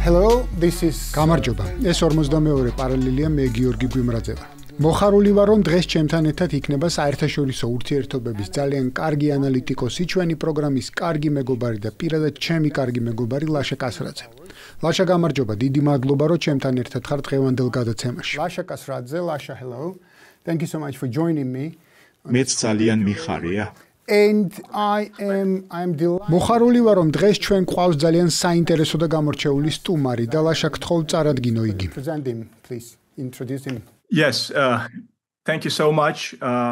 Hello, this is გამარჯობა. ეს 52 პარალელია მე გიორგი გვიმრაძევა. მოხარული ვარ რომ დღეს ჩემთან ერთად იქნება საერთაშორისო ურთიერთობების ძალიან კარგი ანალიტიკოსი, ჩვენი პროგრამის კარგი მეგობარი და პირადად ჩემი კარგი მეგობარი ლაშა კასრაძე. ლაშა გამარჯობა, დიდი მადლობა რომ ჩემთან ერთად ხარ დღევანდელ გადაცემაში. ლაშა კასრაძე, ლაშა hello. Thank you so much for joining me. მეც ძალიან მიხარია. And I'm delighted. მოხარული ვარ რომ დღეს ჩვენ გვყავს ძალიან საინტერესო და გამორჩეული სტუმარი და ლაშა გთხოვ წარადგინო იგი. Present him, please. Introduce him. Yes, thank you so much.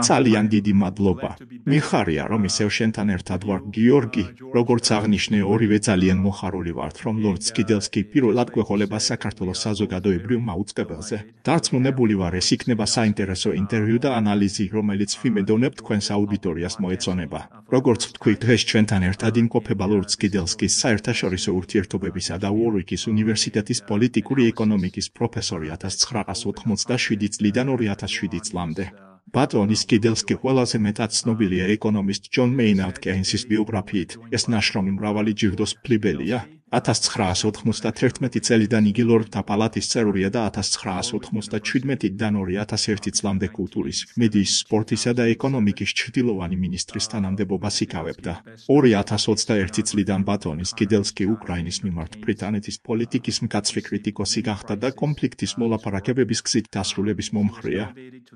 ძალიან დიდი მადლობა. მიხარია რომ ისევ შენთან ერთად ვარ გიორგი, როგორც აღნიშნე ორივე ძალიან მოხარული ვართ რომ ლორდ სკიდელსკი პირველად გვეყოლება საქართველოს საზოგადოებრივ მაუწყებელზე. დარწმუნებული ვარ ეს იქნება საინტერესო ინტერვიუ და ანალიზი, რომელიც ვიმედოვნებ თქვენს აუდიტორიას მოეწონება. როგორც ვთქვი, დღეს ჩვენთან ერთად იმყოფება ლორდ სკიდელსკის საერთაშორისო ურთიერთობებისა და უორვიკის უნივერსიტეტის პოლიტიკური ეკონომიკის პროფესორი 1987 წლიდან 2007 წლამდე. ბატონი სკიდელსკი ყველაზე მეტად ცნობილია ეკონომისტ ჯონ მეინარდ კეინსის ბიოგრაფიით. ეს ნაშრომი მრავალი ჯილდოს ფლიბელია. 1991 წელიდან იგი ლორდთა პალატის წევრია და 1997-დან 2001 წლამდე კულტურის, მედიის, სპორტისა და ეკონომიკის ჩრდილოვანი მინისტრის თანამდებობას იკავებდა. 2021 წლიდან ბატონი სკიდელსკი უკრაინის მიმართ ბრიტანეთის პოლიტიკის მკაცრი კრიტიკოსი გახდა და კონფლიქტის მოლაპარაკებების გზით დასრულების მომხრეა.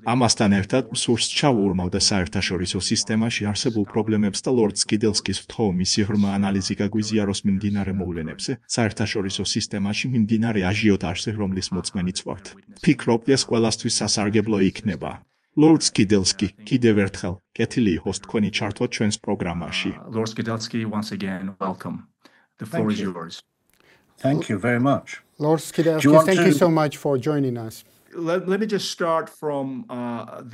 ამასთან ერთად მსურს ჩაუურმავდა საერთაშორისო სისტემაში არსებულ პრობლემებს და ლორდ სკიდელსკის ვთხოვმისი ღრმა ანალიზი გაგვიზიაროს მიმდინარე მოვლენებზე საერთაშორისო სისტემაში მიმდინარე აჟიოტაჟზე, რომლის მოწმენიც ვართ. ვფიქრობ, ეს ყველასთვის სასარგებლო იქნება. ლორდ სკიდელსკი, კიდევ ერთხელ, კეთილი იყოს თქვენი ჩართვა ჩვენს პროგრამაში. Lord Skidelsky, once again, welcome. The floor is yours. Thank you very much. Lord Skidelsky, thank you so much for joining us. Let me just start from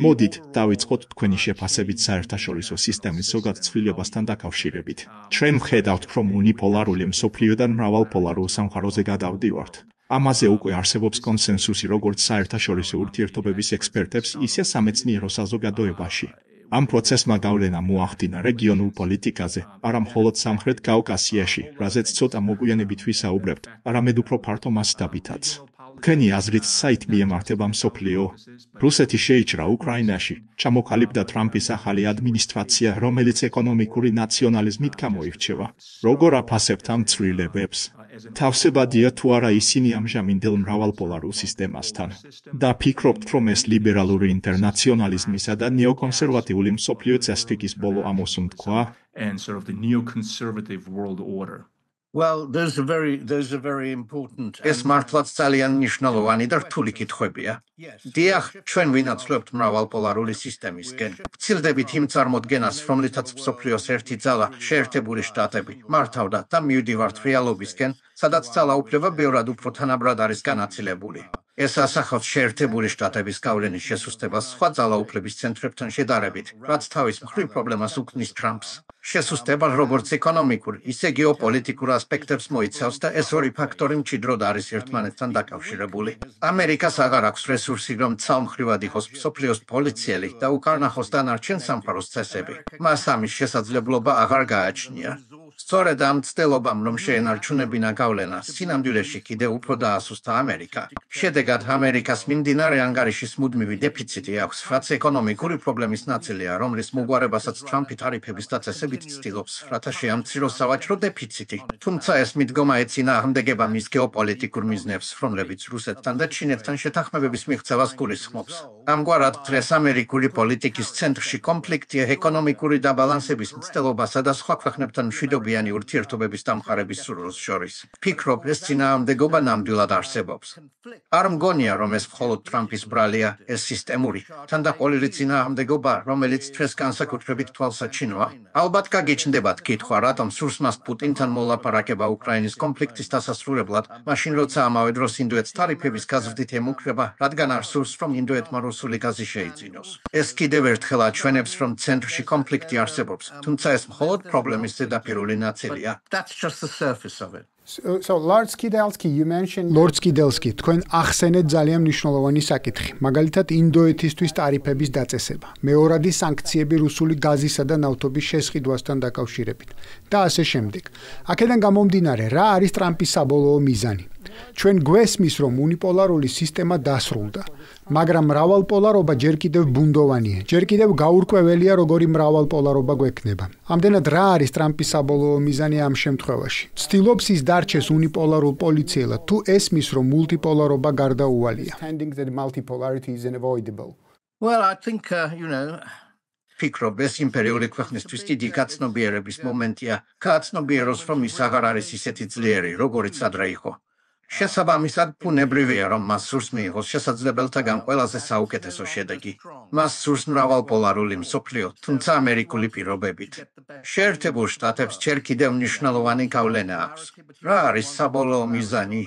მოდით დავიწყოთ თქვენი შეფასებით საერთაშორისო სისტემის ზოგად ცვლილებასთან დაკავშირებით. ჩვენ ვხედავთ, რომ უნიპოლარული მსოფლიოდან მრავალპოლარულ სამყაროზე გადავდივართ. ამაზე უკვე არსებობს კონსენსუსი როგორც საერთაშორისო ურთიერთობების ექსპერტებს, ისე სამეცნიერო საზოგადოებაში. ამ პროცესმა გავლენა მოახდინა რეგიონულ პოლიტიკაზე, არა მხოლოდ სამხრეთ კავკასიაში, რაზეც ცოტა მოგვიანებით ვისაუბრებთ, არამედ უფრო ფართო მასშტაბითაც. თქვენი აზრით საით მიემართება მსოფლიო? რუსეთი შეიჭრა უკრაინაში, ჩამოყალიბდა ტრამპის ახალი ადმინისტრაცია, რომელიც ეკონომიკური ნაციონალიზმით გამოირჩევა. როგორ აფასებთ ამ ცვლილებებს? თავსებადია თუ არა ისინი ამჟამინდელ მრავალპოლარულ სისტემასთან? და ფიქრობთ, რომ ეს ლიბერალური ინტერნაციონალიზმისა და ნეოკონსერვატიული მსოფლიო წესრიგის ბოლო ამოსუნთქვა? and sort of the neo-conservative world order. Well, there's a very important. ეს მართლაც ძალიან მნიშვნელოვანი და რთული კითხვებია. დიახ, ჩვენ ვინაცვლებთ მრავალპოლარული სისტემისკენ. ვცილდებით იმ წარმოდგენას, რომლითაც მსოფლიოს ერთი ძალა, შეერთებული შტატები, მართავდა და მივდივართ რეალობისკენ, სადაც ძალაუფლება ბევრად უფრო თანაბრად არის განაწილებული. ეს ასახავს შეერთებული შტატების გავლენის შესუსტებას სხვა ძალაუფლების ცენტრებთან შედარებით, რაც თავის მხრივ პრობლემას უქმნის ტრამპს. შესუსტება როგორც ეკონომიკურ, ისე გეოპოლიტიკურ ასპექტებს მოიცავს და ეს ორი ფაქტორი მჭიდროდ არის ერთმანეთთან დაკავშირებული. ამერიკას აღარ აქვს რესურსი, რომ ცალმხრივად იყოს მსოფლიოს პოლიციელი და უკარნახოს დანარჩენ სამყაროს წესები. მას ამის შესაძლებლობა აღარ გააჩნია. სწორედ ამ ცდილობამ, რომ შეენარჩუნებინა გავლენა, სინამდვილეში კიდევ უფრო დაასუსტა ამერიკა. შედეგად ამერიკას მიმდინარე ანგარიშის მუდმივი დეფიციტი აქვს, რაც ეკონომიკური პრობლემის ნაწილია, რომლის მოგვარებასაც ტრამპი თარიფების დაწესებით ცდილობს, რათა შეამციროს სავაჭრო დეფიციტი. თუმცა ეს მიდგომა ეწინააღმდეგება მის გეოპოლიტიკურ მიზნებს, რომლებიც რუსეთთან და ჩინეთთან შეთანხმებების მიღწევას გულისხმობს. ამგვარად, დღეს ამერიკული პოლიტიკის ცენტრში კონფლიქტია ეკონომიკური დაბალანსების მცდელობასა და სხვა ქვეყნებთან მშვიდობიანი ურთიერთობების დამყარების სურვილს შორის. ფიქრობ, ეს წინააღმდეგობა ნამდვილად არსებობს. არ მგონია, რომ ეს მხოლოდ ტრამპის ბრალია, ეს სისტემური, თანდაყოლილი წინააღმდეგობა, რომელიც დღეს განსაკუთრებით თვალსაჩინოა. ალბათ გაგიჩნდებათ კითხვა, რატომ სურს მას პუტინთან მოლაპარაკება უკრაინის კონფლიქტის დასასრულებლად, მაშინ როცა ამავე დროს ინდოეთს თარიფების გაზრდით ემუქრება, რადგან არ სურს, რომ ინდოეთმა რუსული გაზი შეიძინოს. ეს კიდევ ერთხელ აჩვენებს, რომ ცენტრში კონფლიქტი არსებობს, თუმცა ეს მხოლოდ პრობლემის ზედაპირული ნაწილია. That's just the surface of it. So Lord Skidelsky, you mentioned Lord Skidelsky, თქვენ ახსენეთ ძალიან მნიშვნელოვანი საკითხი, მაგალითად ინდოეთისთვის ტარიფების დაწესება, მეორადი სანქციები რუსული გაზისა და ნავთობის შესყიდვასთან დაკავშირებით და ასე შემდეგ. აქედან გამომდინარე, რა არის ტრამპის საბოლოო მიზანი? ჩვენ გვესმის, რომ უნიპოლარული სისტემა დასრულდა, მაგრამ მრავალპოლარობა ჯერ კიდევ ბუნდოვანია, ჯერ კიდევ გაურკვეველია, როგორი მრავალპოლარობა გვექნება. ამდენად რა არის ტრამპის საბოლოო მიზანი ამ შემთხვევაში? ცდილობს ის დარჩეს უნიპოლარულ პოლიციელად, თუ ესმის, რომ მულტიპოლარობა გარდაუვალია. that multipolarity is unavoidable. Well, I think, ფიქრობ, ეს იმპერიული ქვეყნისთვის დიდი გაცნობიერების მომენტია. გააცნობიეროს, რომ ის აღარ არის ისეთი ძლიერი, როგორიც ადრე იყო. შესაბამისად, ბუნებრივია, რომ მას სურს მიიღოს შესაძლებელთაგან ყველაზე საუკეთესო შედეგი. მას სურს მრავალპოლარული მსოფლიო, თუმცა ამერიკული პირობებით. შეერთებულ შტატებს ჯერ კიდევ მნიშვნელოვანი გავლენა აქვს. რა არის საბოლოო მიზანი?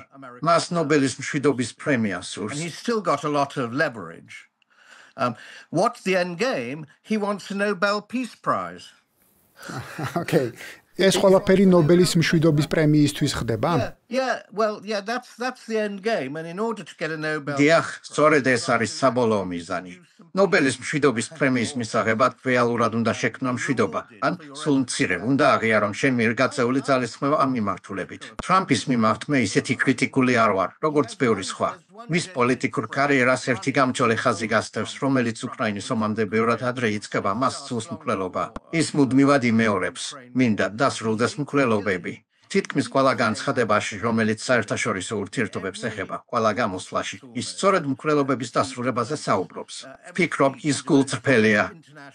მას ნობელის მშვიდობის პრემია სურს. And he's still got a lot of leverage. What's the end game? He wants a Nobel Peace Prize. Okay. ეს ყველაფერი ნობელის მშვიდობის პრემიისთვის ხდება? Yeah, that's the end game, and in order to get a Nobel. დიახ, სწორედ ეს არის საბოლოო მიზანი. ნობელის მშვიდობის პრემიის მისაღებად რეალურად უნდა შექმნა მშვიდობა, ან სულ მცირე უნდა აღიარონ შენ მიერ გაწეული ძალისხმევა ამ მიმართულებით. ტრამპის მიმართ მე ისეთი კრიტიკული არ ვარ, როგორც ბევრი სხვა. მის პოლიტიკურ კარიერას ერთი გამჭოლე ხაზი გასდევს, რომელიც უკრაინის ომამდე ბევრად ადრე იწყება, მას სულს მკვლელობა. ის მუდმივად იმეორებს, მინდა დასრულდეს მკვლელობები. თითქმის ყველა განცხადებაში, რომელიც საერთაშორისო ურთიერთობებს ეხება, ყველა გამოსვლაში, ის სწორედ მკვლელობების დასრულებაზე საუბრობს. ვფიქრობ, ის გულწრფელია.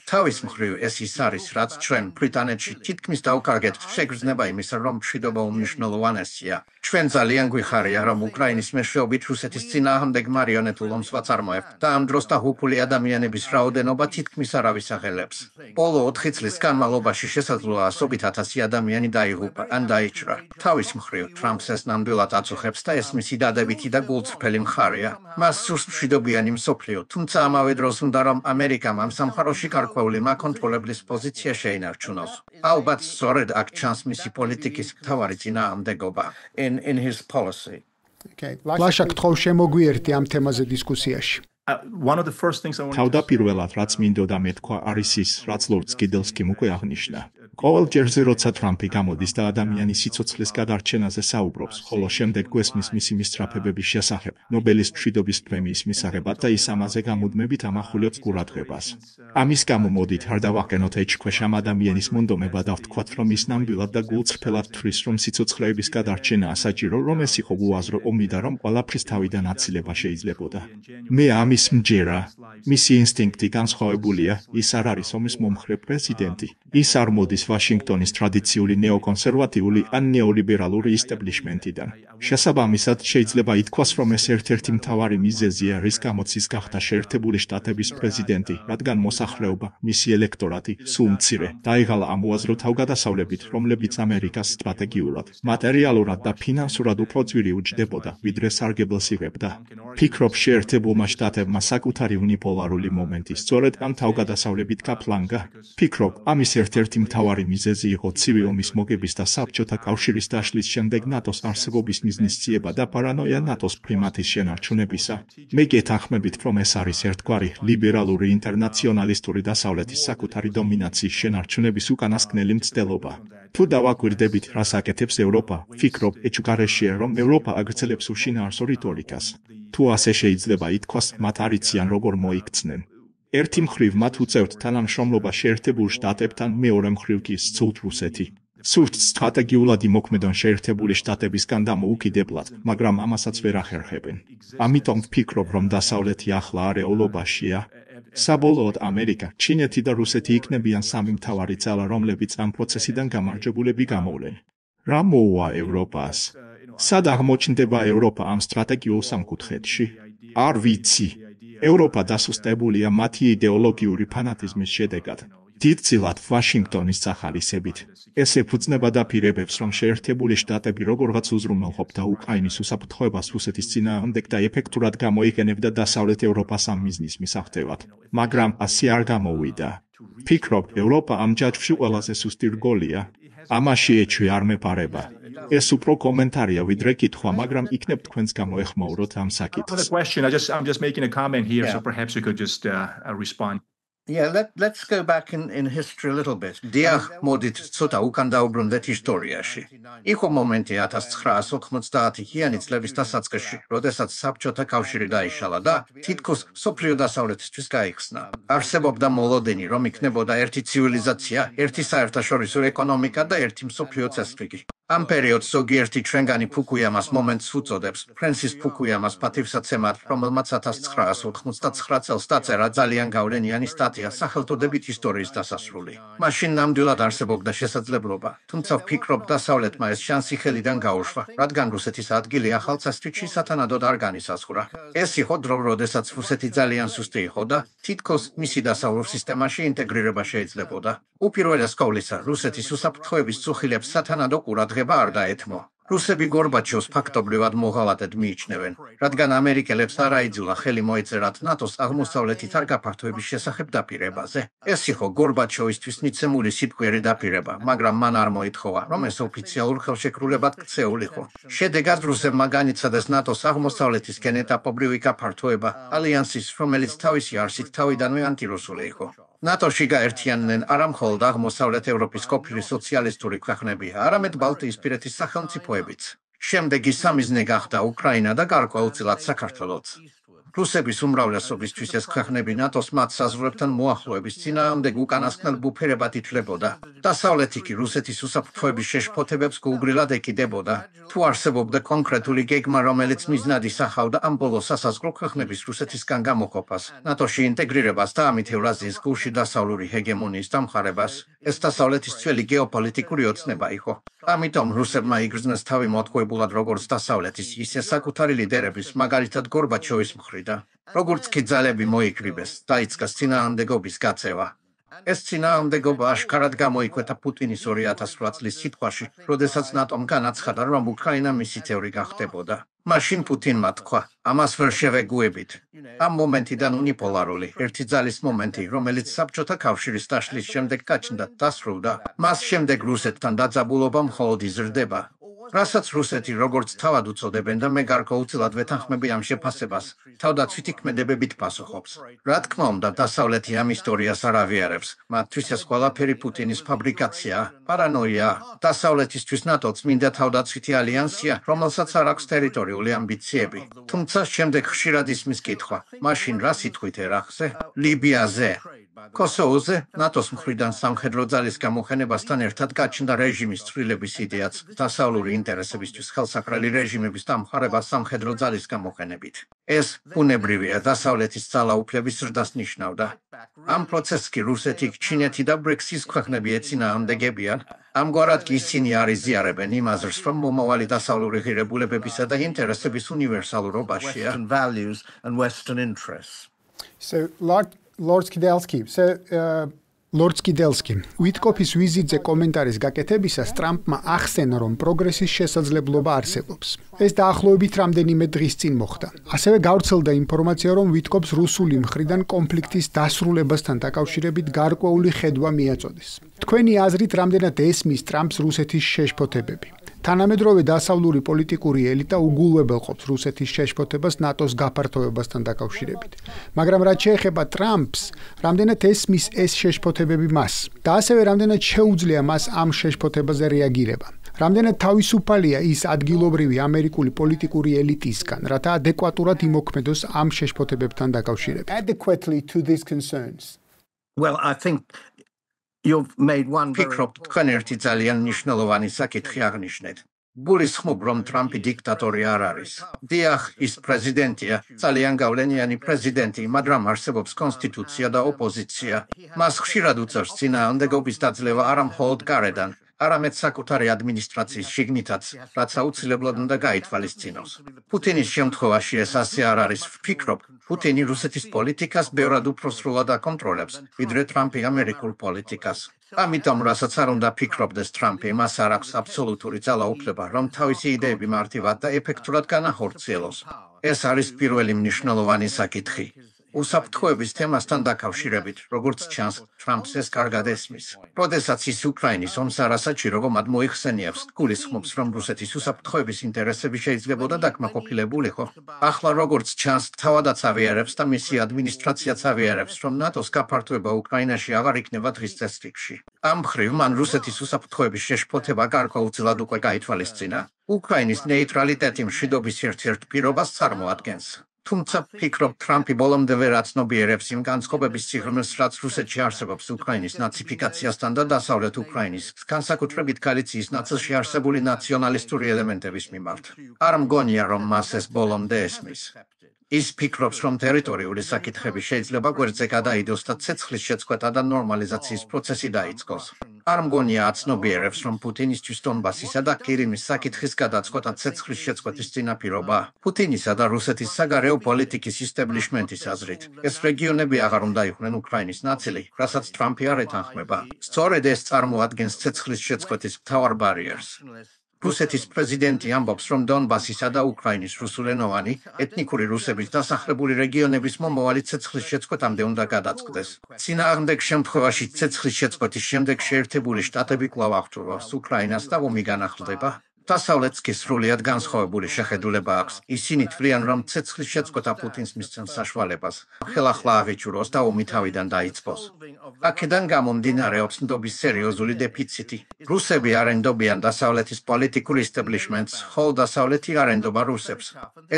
თავის მხრივ ეს ის არის, რაც ჩვენ ბრიტანეთში თითქმის დაუკარგეთ შეგრძნება იმისა, რომ მშვიდობა უმნიშვნელოვანესია. ჩვენ ძალიან გვიხარია, რომ უკრაინის მეშვეობით რუსეთის წინააღმდეგ მარიონეტულ ომს ვაწარმოებთ და ამ დროს დაღუპული ადამიანების რაოდენობა თითქმის არავის აღელებს. ბოლო 4 წლის განმავლობაში შესაძლოა 100,000 ადამიანი დაიღუპა ან დაიჭრა. თავის მხრივ, ტრამპს ეს ნამდვილად აწუხებს და ეს მისი დადებითი და გულწრფელი მხარეა. მას სურს მშვიდობიანი მსოფლიო, თუმცა ამავე დროს უნდა რომ ამერიკამ ამ სამყაროში გარკვეული მაკონტროლებლის პოზიცია შეინარჩუნოს. ალბათ სწორედ აქ ჩანს მისი პოლიტიკის მთავარი წინააღმდეგობა. In his policy. Okay. ლაშა გთხოვ შემოგვიერთდი ამ თემაზე დისკუსიაში. One of the first things I want თავდაპირველად რაც მინდოდა მეთქვა არის ის, რაც ლორდ სკიდელსკიმ უკვე აღნიშნა. ყოველ ჯერზე როცა ტრამპი გამოდის და ადამიანის სიცოცხლის გადარჩენაზე საუბრობს, ხოლო შემდეგ გვესმის მისი მისწრაფებების შესახებ, ნობელის მშვიდობის პრემიის მისაღებად და ის ამაზე გამუდმებით ამახვილებს ყურადღებას. ამის გამო მოდით არ დავაყენოთ ეჭქვეშ ამ ადამიანის მონდომება და ვთქვათ, რომ ის ნამდვილად და გულწრფელად თვლის, რომ სიცოცხლეების გადარჩენაა საჭირო, რომ ეს იყო უაზრო ომი და რომ ყველაფრის თავიდან აცილება შეიძლებოდა. მე ამის მჯერა, მისი ინსტინქტი განსხვავებულია, ის არ არის ომის მომხრე პრეზიდენტი. ის არ მოდის ვაშინგტონის ტრადიციული ნეოკონსერვატიული ან ნეოლიბერალური ისტაბლიშმენტიდან. შესაბამისად, შეიძლება ითქვას, რომ ეს ერთ-ერთი მთავარი მიზეზია, რის გამოც ის გახდა შეერთებული შტატების პრეზიდენტი, რადგან მოსახლეობა, მისი ელექტორატი, სულ მცირე, დაიღალა ამ უაზრო თავგადასავლებით, რომლებიც ამერიკას სტრატეგიულად, მატერიალურად და ფინანსურად უფრო ძვირი უჯდებოდა, ვიდრე სარგებელს იღებდა. ფიქრობ, შეერთებულმა შტატებმა საკუთარი უნიპოლარული მომენტი სწორედ ამ თავგადასავლებით გაფლანგა. ფიქრობ, ამის ერთ-ერთი მთავარი მიზეზი იყო ცივი ომის მოგების და საბჭოთა კავშირის დაშლის შემდეგ ნატოს არსებობის მიზნის ძიება და პარანოია ნატოს პრიმატის შენარჩუნებისა. მე გეთანხმებით, რომ ეს არის ერთგვარი ლიბერალური ინტერნაციონალისტური დასავლეთის საკუთარი დომინაციის შენარჩუნების უკანასკნელი მცდელობა. თუ დავაკვირდებით, რას აკეთებს ევროპა, ვფიქრობ, ეჭვგარეშეა, რომ ევროპა აგრძელებს უშინაარსო რიტორიკას. თუ ასე შეიძლება ითქვას, მათ არ იციან როგორ მოიქცნენ. ერთი მხრივ მათ უწევთ თანამშრომლობა შეერთებულ შტატებთან, მეორე მხრივ კი სცულთ რუსეთი. სურთ სტრატეგიულად იმოქმედონ შეერთებული შტატებისგან დამოუკიდებლად, მაგრამ ამასაც ვერ ახერხებენ. ამიტომ ვფიქრობ, რომ დასავლეთი ახლა არეულობაშია. საბოლოოდ ამერიკა, ჩინეთი და რუსეთი იქნებიან სამი მთავარი ძალა, რომლებიც ამ პროცესიდან გამარჯვებულები გამოვლენ. რა მოუვა ევროპას? სად აღმოჩნდება ევროპა ამ სტრატეგიულ სამკუთხედში? არ ვიცი. ევროპა დასუსტებულია მათი იდეოლოგიური ფანატიზმის შედეგად. დიდწილად ვაშინგტონის სახალისებით. ეს ეფუძნება დაპირებებს, რომ შეერთებული შტატები როგორღაც უზრუნველყოფდა უკრაინის უსაფრთხოებას რუსეთის წინააღმდეგ და ეფექტურად გამოიყენებდა დასავლეთ ევროპას ამ მიზნის მისაღწევად. მაგრამ ასე არ გამოვიდა. ვფიქრობ, ევროპა ამ ჯაჭვში ყველაზე სუსტი რგოლია. ამაში ეჭვი არ მეპარება. ეს უფრო კომენტარია ვიდრე კითხვა, მაგრამ იქნებ თქვენს გამოეხმაუროთ ამ საკითხს. I'm just making a comment here, Yeah. so perhaps you could just respond. Yeah, let's go back in history a little bit. დიახ, მოდით ცოტა უკან დავუბრუნდეთ ისტორიაში. იყო მომენტი 1990-იანი წლების დასაწყისში, როდესაც საბჭოთა კავშირი დაიშალა და თითქოს სოფლიო დასავლეთისთვის გაიხსნა. არსებობდა მოლოდინი, რომ იქნებოდა ერთი ცივილიზაცია, ერთი საერთაშორისო ეკონომიკა და ერთი მსოფლიო წესრიგი. ამ პერიოდს ზოგიერთი ჩვენგანი ფუკუიამას მომენტს უწოდებს. ფრენსის ფუკუიამას პატივსაცემად, რომელმაც 1989 წელს დაწერა ძალიან გავლენიანი სტატია სახელწოდებით ისტორიის დასასრული. მაშინ ნამდვილად არსებობდა შესაძლებლობა, თუმცა ვფიქრობ დასავლეთმა ეს შანსი ხელიდან გაუშვა, რადგან რუსეთის ადგილი ახალ წესრიგში სათანადოდ არ განისაზღვრა. ეს იყო დრო, როდესაც რუსეთი ძალიან სუსტი იყო და თითქოს მისი დასავლურ სისტემაში ინტეგრირება შეიძლებოდა. უპირველეს ყოვლისა, რუსეთის უსაფრთხოების წუხილებს სათანადო ყურადღება არ დაეთმო. რუსები გორბაჩოვს ფაქტობრივად მოღალატედ მიიჩნევენ, რადგან ამერიკელებს არ აიძულა ხელი მოეწერათ ნატოს აღმოსავლეთით არ გაფართოების შესახებ დაპირებაზე. ეს იყო გორბაჩოვისთვის მიცემული სიტყვიერი დაპირება, მაგრამ მან არ მოითხოვა, რომ ეს ოფიციალურ ხელშეკრულებად ქცეულიყო. შედეგად რუსებმა განიცადეს ნატოს აღმოსავლეთისკენ ეტაპობრივი გაფართოება, ალიანსის, რომელიც თავისი არსით თავიდანვე ანტირუსული იყო. ნატოში გაერთიანდნენ არა მხოლოდ აღმოსავლეთ ევროპის ყოფილი სოციალისტური ქვეყნები, არამედ ბალტიისპირეთის სახელმწიფოებიც. შემდეგი სამიზნე გახდა უკრაინა და გარკვეულწილად საქართველოც. რუსების უმრავლესობისთვის ეს ქვეყნები ნატოს მათ საზღვრებთან მოახლოების წინააღმდეგ უკანასკნელ ბუფერებად ითვლებოდა. დასავლეთი კი რუსეთის უსაფრთხოების შეშფოთებებს გულგრილად ეკიდებოდა. თუ არსებობდა კონკრეტული გეგმა, რომელიც მიზნად ისახავდა ამ ბოლო სასაზღვრო ქვეყნების რუსეთისგან გამოყოფას, ნატოში ინტეგრირებას და ამით ევრაზიის გულში დასავლური ჰეგემონიის დამხარებას, ეს დასავლეთის ძველი გეოპოლიტიკური ოცნება იყო. ამიტომ რუსებმა იგრძნეს თავი მოთხოვებულად როგორც დასავლეთის, ისე საკუთარი ლიდერების, მაგალითად გორბაჩოვის მხრიდან. როგორც კი ძალები მოიკრიბეს, დაიწყეს წინააღმდეგობის გაწევა. ეს წინააღმდეგობა აშკარად გამოიკვეთა პუტინის 2008 წლის სიტყვაში, როდესაც ნატომ განაცხადა, რომ უკრაინა მისი წევრი გახდებოდა. მაშინ პუტინმა თქვა, ამას ვერ შევეგუებით. ამ მომენტიდან უნიპოლარული, ერთი ძალის მომენტი, რომელიც საბჭოთა კავშირის დაშლის შემდეგ გაჩნდა, დასრულდა. მას შემდეგ რუსეთთან დაძაბულობა მხოლოდ იზრდება. რასაც რუსეთი როგორც თავად უწოდებენ და მე გარკვეულწილად ვეთანხმები ამ შეფასებას, თავდაცვითი ქმედებებით პასუხობს. რა თქმა უნდა, დასავლეთი ამ ისტორიას არ ავიარებს. მათთვის ეს ყველაფერი პუტინის ფაბრიკაციაა, პარანოიაა. დასავლეთისთვის ნატო წმინდა თავდაცვითი ალიანსია, რომელსაც არ აქვს ტერიტორიული ამბიციები. თუმცა შემდეგ ხშირად ისმის კითხვა, მაშინ რა სიტყვით ერახზე? ლიბიაზე? კოსოვოზე ნატოს მხრიდან სამხედრო ძალის გამოყენებასთან ერთად გაჩნდა რეჟიმის ცვლილების იდეაც, დასავლური ინტერესებისთვის ხელსაყრელი რეჟიმების დამხმარება სამხედრო ძალის გამოყენებით. ეს ბუნებრივია, დასავლეთის ძალაუფლების ზრდას ნიშნავდა. ამ პროცესს კი რუსეთი, ჩინეთი და ბრიქსის ქვეყნები ეწინააღმდეგებიან. ამგვარად კი ისინი არ იზიარებენ იმ აზრს, რომ მომავალი დასავლური ღირებულებებისა და ინტერესების უნივერსალურობაშია. Western values and Western interests. So, Lord Skidelsky, Witkoff's ვიზიტზე კომენტარის გაკეთებისას ტრამპმა ახსენა, რომ პროგრესის შესაძლებლობა არსებობს. ეს დაახლოებით რამდენიმე დღის წინ მოხდა. ასევე გავრცელდა ინფორმაცია, რომ Witkoff's რუსული მხრიდან კონფლიქტის დასრულებასთან დაკავშირებით გარკვეული ხედვა მიაწოდეს. თქვენი აზრით, რამდენად ესმის ტრამპს რუსეთის შეშფოთებები? თანამედროვე დასავლური პოლიტიკური ელიტა უგულვებელყოფს რუსეთის შეშფოთებას ნატოს გაფართოებასთან დაკავშირებით. მაგრამ რაც შეეხება ტრამპს, რამდენად ესმის ეს შეშფოთებები მას და ასევე რამდენად შეუძლია მას ამ შეშფოთებაზე რეაგირება. რამდენად თავისუფალია ის ადგილობრივი ამერიკული პოლიტიკური ელიტისგან, რათა ადეკვატურად იმოქმედოს ამ შეშფოთებებთან დაკავშირებით. adequately to these concerns. Well, I think you've made one very ფიქრობ, თქვენ ერთი ძალიან მნიშვნელოვანი საკითხი აღნიშნეთ. გულისხმობ, რომ ტრამპი დიქტატორი არ არის. დიახ, ის პრეზიდენტია, ძალიან გავლენიანი პრეზიდენტი, მაგრამ არსებობს კონსტიტუცია და ოპოზიცია. მას ხშირად უწევს წინააღმდეგობის დაძლევა არა მხოლოდ გარედან, არამედ საკუთარი ადმინისტრაციის შიგნითაც, რაც აუცილებლად უნდა გაითვალისწინოს. პუტინის შემთხვევაში ეს ასე არ არის. ვფიქრობ, პუტინი რუსეთის პოლიტიკას ბევრად უფრო სრულად აკონტროლებს, ვიდრე ტრამპი ამერიკულ პოლიტიკას. ამიტომ, რასაც არ უნდა ფიქრობდეს ტრამპი, მას არ აქვს აბსოლუტური ძალაუფლება, რომ თავისი იდეები მარტივად და ეფექტურად განახორციელოს. ეს არის პირველი მნიშვნელოვანი საკითხი. უსაფრთხოების თემასთან დაკავშირებით, როგორც ჩანს, ტრამპს ეს კარგად ესმის. როდესაც ის უკრაინის ომს არასაჭირო მათ მოიხსენიებს, გულისხმობს, რომ რუსეთის უსაფრთხოების ინტერესები შეიძლებოდა დაკმაყოფილებულიყო. ახლა როგორც ჩანს, თავადაც ავიარებს და მისი ადმინისტრაციაც ავიარებს, რომ ნატოს გაფართოება უკრაინაში აღარ იქნება დღის წესრიგში. ამ მხრივ მან რუსეთის უსაფრთხოების შეშფოთება გარკვეულწილად უკვე გაითვალისწინა. უკრაინის ნეიტრალიტეტი მშვიდობის ერთ-ერთ პირობას წარმოადგენს. თუმცა ფიქრობ, ტრამპი ბოლომდე ვერ აცნობიერებს იმ განწყობების სიღრმეს, რაც რუსეთში არსებობს უკრაინის ნაციფიკაციასთან და დასავლეთ უკრაინის, განსაკუთრებით გალიციის ნაწილში არსებული ნაციონალისტური ელემენტების მიმართ. არ მგონია, რომ მას ეს ბოლომდე ესმის. ის ფიქრობს, რომ ტერიტორიული საკითხები შეიძლება გვერდზე გადაიდოს და ცეცხლის შეწყვეტა და ნორმალიზაციის პროცესი დაიწყოს. არ მგონია აცნობიერებს, რომ პუტინისთვის დონბასისა და კირიმის საკითხის გადაწყვეტა ცეცხლის შეწყვეტის წინაპირობაა. პუტინისა და რუსეთის საგარეო პოლიტიკის ისტებლიშმენტის აზრით, ეს რეგიონები აღარ უნდა იყვნენ უკრაინის ნაწილი, რასაც ტრამპი არ ეთანხმება. სწორედ ეს წარმოადგენს ცეცხლის შეწყვეტის მთავარ ბარიერს. რუსეთის პრეზიდენტი ამბობს, რომ დონბასისა და უკრაინის რუსულენოვანი ეთნიკური რუსების დასახლებული რეგიონების მომავალი ცეცხლის შეწყვეტამდე უნდა გადაწყდეს. წინააღმდეგ შემთხვევაში ცეცხლის შეწყვეტის შემდეგ შეერთებული შტატები კვლავ აღჭურვავს უკრაინას და ომი განახლდება. დასავლეთს კი სრულიად განსხვავებული შეხედულება აქვს. ისინი თვლიან, რომ ცეცხლის შეწყვეტა პუტინს მისცემს საშუალებას, ხელახლა ავეჭუროს და ომი თავიდან დაიწყოს. აქედან გამომდინარეობს ნდობის სერიოზული დეფიციტი. რუსები არ ენდობიან დასავლეთის პოლიტიკურ ისტებლიშმენტს, ხოლო დასავლეთი არ ენდობა რუსებს.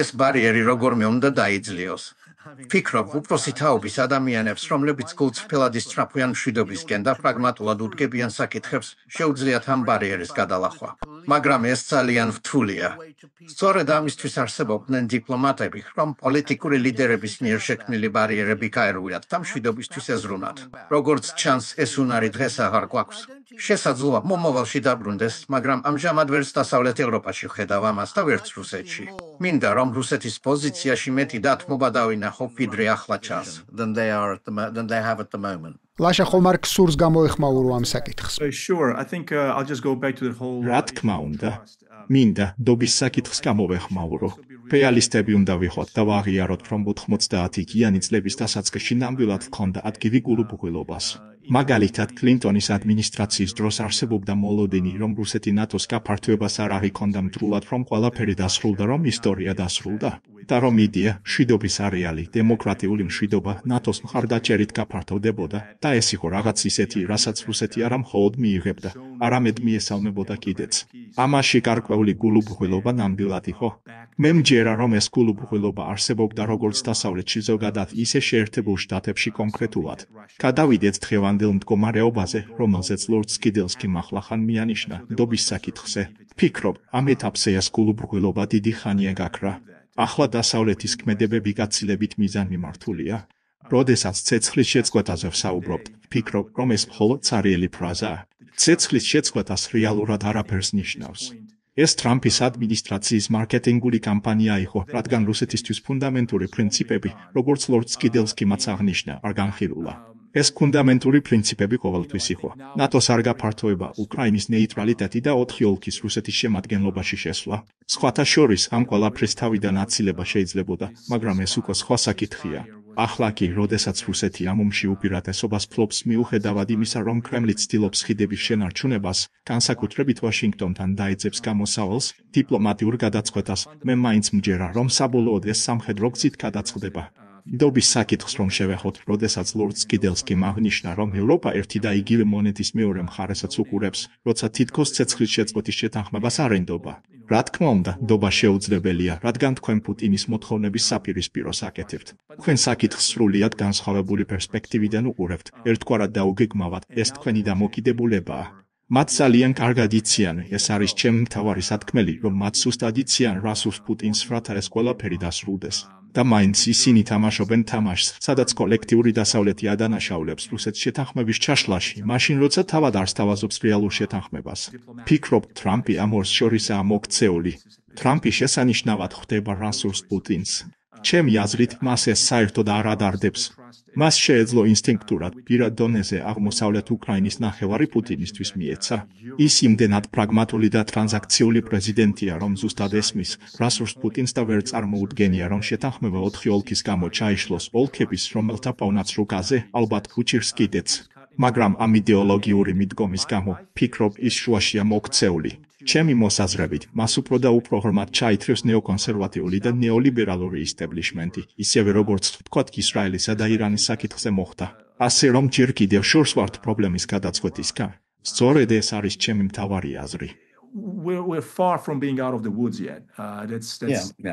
ეს ბარიერი როგორმე უნდა დაიძლიოს. ფიქრობ, უფროსი თაობის ადამიანებს, რომლებიც გულწრფელად ისწრაფვიან მშვიდობისკენ და პრაგმატულად უდგებიან საკითხებს, შეუძლიათ ამ ბარიერის გადალახვა. მაგრამ ეს ძალიან რთულია. სწორედ ამისთვის არსებობდნენ დიპლომატები, რომ პოლიტიკური ლიდერების მიერ შექმნილი ბარიერები გაერღვიათ და მშვიდობისთვის ეზრუნათ. როგორც ჩანს, ეს უნარი დღეს აღარ გვაქვს. შესაძლოა მომავალში დაბრუნდეს, მაგრამ ამჟამად ვერც დასავლეთ ევროპაში ვხედავ ამას და ვერც რუსეთში. მინდა, რომ რუსეთის პოზიციაში მეტი დათმობა დავინახო, ვიდრე ახლა ჩანს. ლაშა ხომ არ გსურს გამოეხმაურო ამ საკითხს. რა თქმა უნდა, მინდა დობის საკითხს გამოვეხმაურო. რეალისტები უნდა ვიხოთ და ვაღიაროთ, რომ 90-იანი წლების დასაწყისში ნამდვილად ჰქონდა ადგილი გულუბრყვილობას. მაგალითად, კლინტონის ადმინისტრაციის დროს არსებობდა მოლოდინი, რომ რუსეთი ნატოს გაფართოებას არ აღიქონდა მტრულად, რომ ყველაფერი დასრულდა, რომ ისტორია დასრულდა და რომ იდეა, მშვიდობის არეალი, დემოკრატიული მშვიდობა ნატოს მხარდაჭერით გაფართოვდებოდა და ეს იყო რაღაც ისეთი, რასაც რუსეთი არა მხოლოდ მიიღებდა, არამედ მიესალმებოდა კიდეც. ამაში გარკვეული გულუბრყვილობა ნამდვილად იყო. მე მჯერა, რომ ეს გულუბრყვილობა არსებობდა როგორც დასავლეთში ზოგადად, ისე შეერთებულ შტატებში კონკრეტულად. გადავიდეთ დღევანდელ მდგომარეობაზე, რომელზეც ლორდ სკიდელსკიმ ახლახან მიანიშნა ნდობის საკითხზე. ფიქრობ, ამ ეტაპზე ეს გულუბრყვილობა დიდი ხანია გაქრა. ახლა დასავლეთის ქმედებები გაცილებით მიზანმიმართულია. როდესაც ცეცხლის შეწყვეტაზე ვსაუბრობთ, ფიქრობ, რომ ეს მხოლოდ ცარიელი ფრაზაა. ცეცხლის შეწყვეტას რეალურად არაფერს ნიშნავს. ეს ტრამპის ადმინისტრაციის მარკეტინგული კამპანია იყო, რადგან რუსეთისთვის ფუნდამენტური პრინციპები, როგორც ლორდ სკიდელსკიმაც აღნიშნა, არ განხილულა. ეს ფუნდამენტური პრინციპები ყოველთვის იყო. ნატოს არ გაფართოება, უკრაინის ნეიტრალიტეტი და 4 ოლქის რუსეთის შემადგენლობაში შესვლა. სხვათა შორის ამ ყველაფრის თავიდან აცილება შეიძლებოდა, მაგრამ ეს უკვე სხვა საკითხია. ახლა კი, როდესაც რუსეთი ამ ომში უპირატესობას ფლობს მიუხედავად იმისა, რომ კრემლი ცდილობს ხიდების შენარჩუნებას, განსაკუთრებით ვაშინგტონთან დაეძებს გამოსავალს, დიპლომატიურ გადაწყვეტას, მე მაინც მჯერა, რომ საბოლოოდ ეს სამხედრო გზით გადაწყდება. ნდობის საკითხს რომ შევეხოთ, როდესაც ლორდ სკიდელსკიმ აღნიშნა, რომ ევროპა ერთი და იგივე მონეტის მეორე მხარესაც უყურებს, როცა თითქოს ცეცხლის შეწყვეტის შეთანხმებას არ ენდობა. რა თქმა უნდა, ნდობა შეუძლებელია, რადგან თქვენ პუტინის მოთხოვნების საპირისპიროს აკეთებთ. თქვენ საკითხს სრულიად განსხვავებული პერსპექტივიდან უყურებთ, ერთგვარად დაუგეგმავად, ეს თქვენი დამოკიდებულებაა. მათ ძალიან კარგად იციან, ეს არის ჩემი მთავარი სათქმელი, რომ მათ სუსტად იციან, რა სურს პუტინს, რათა ეს ყველაფერი დასრულდეს. და მაინც ისინი თამაშობენ თამაშს, სადაც კოლექტიური დასავლეთი ადანაშაულებს რუსეთს შეთანხმების ჩაშლაში, მაშინ როცა თავად არ სთავაზობს რეალურ შეთანხმებას. ფიქრობ, ტრამპი ამ ორს შორისაა მოქცეული. ტრამპი შესანიშნავად ხვდება რა სურს პუტინს. ჩემი აზრით, მას ეს საერთოდ არ ადარდებს. მას შეეძლო ინსტინქტურად პირად დონეზე აღმოსავლეთ უკრაინის ნახევარი პუტინისთვის მიეცა. ის იმდენად პრაგმატული და ტრანზაქციული პრეზიდენტია, რომ ზუსტად ესმის, რასურს პუტინს და ვერ წარმოუდგენია, რომ შეთანხმება 4 ოლქის გამო ჩაიშლოს ოლქების, რომელთა პოვნაც რუკაზე, ალბათ უჭირს კიდეც. მაგრამ ამ იდეოლოგიური მიდგომის გამო, ფიქრობ, ის შუაშია მოქცეული. ჩემი მოსაზრებით, მას უფრო და უფრო ღრმად ჩაითრევს ნეოკონსერვატიული და ნეოლიბერალური ისტაბლიშმენტი, ისევე როგორც ვთქვათ ისრაელისა და ირანის საკითხზე მოხდა. ასე რომ ჯერ კიდევ შორს ვართ პრობლემის გადაწყვეტისგან. სწორედ ეს არის ჩემი მთავარი აზრი. We're far from being out of the woods yet. That's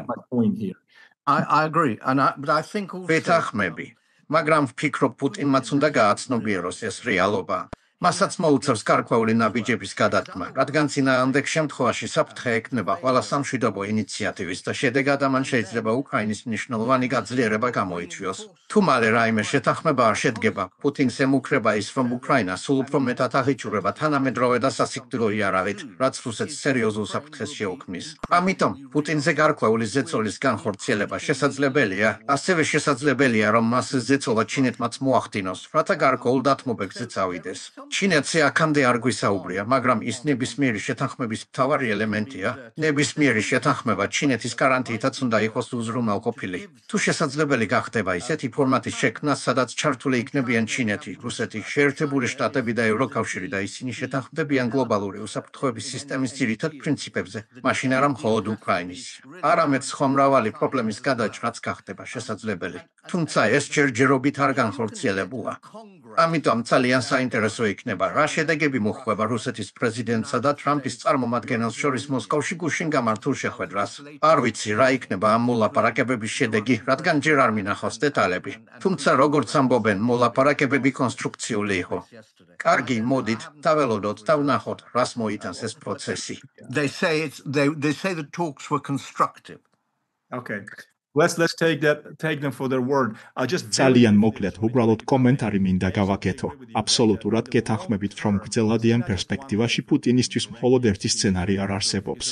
my point here. I agree, but I think also. ვეთანხმები, მაგრამ ვფიქრობ, პუტინმაც უნდა გააცნობიეროს ეს რეალობა. მასაც მოუწევს გარკვეული ნაბიჯების გადადგმა, რადგან წინააღმდეგ შემთხვევაში საფრთხე ექნება ყველა სამშვიდობო ინიციატივის და შედეგად ამან შეიძლება უკრაინის მნიშვნელოვანი გაძლიერება გამოიწვიოს. თუ მალე რაიმე შეთანხმება არ შედგება, პუტინს ემუქრება ის, რომ უკრაინა სულ უფრო მეტად აღიჭურება თანამედროვე და სასიკვდილო იარავით, რაც რუსეთს სერიოზულ საფრთხეს შეუქმნის. ამიტომ პუტინზე გარკვეული ზეწოლის განხორციელება შესაძლებელია, ასევე შესაძლებელია, რომ მას ზეწოლა ჩინეთმაც მოახდინოს, რათა გარკვეულ დათმობებზე წავიდეს. ჩინეთზე აქამდე არ გვისაუბრია, მაგრამ ის ნებისმიერი შეთანხმების მთავარი ელემენტია. ნებისმიერი შეთანხმება ჩინეთის გარანტიითაც უნდა იყოს უზრუნველყოფილი. თუ შესაძლებელი გახდება ისეთი ფორმატის შექმნა, სადაც ჩართული იქნებიან ჩინეთი, რუსეთი, შეერთებული შტატები და ევროკავშირი და ისინი შეთანხმდებიან გლობალური უსაფრთხოების სისტემის ძირითად პრინციპებზე, მაშინ არა მხოლოდ უკრაინის. არამედ სხვა მრავალი პრობლემის გადაჭრაც გახდება შესაძლებელი. თუმცა ეს ჯერჯერობით არ განხორციელებულა. ამიტომ ძალიან საინტერესო იქნება, რა შედეგები მოჰყვება რუსეთის პრეზიდენტსა და ტრამპის წარმომადგენელს შორის მოსკოვში გუშინ გამართულ შეხვედრას. არ ვიცი, რა იქნება ამ მოლაპარაკებების შედეგი, რადგან ჯერ არ მინახავს დეტალები. თუმცა როგორც ამბობენ, მოლაპარაკებები კონსტრუქციული იყო. კარგი, მოდით, დაველოდოთ და ვნახოთ, რას მოიტანს ეს პროცესი. They say the talks were constructive. Okay. Let's take them for their word. ძალიან მოკლედ, უბრალოდ კომენტარი მინდა გავაკეთო. აბსოლუტურად გეთანხმებით, რომ გრძელადიან პერსპექტივაში პუტინისთვის მხოლოდ ერთი სცენარი არ არსებობს.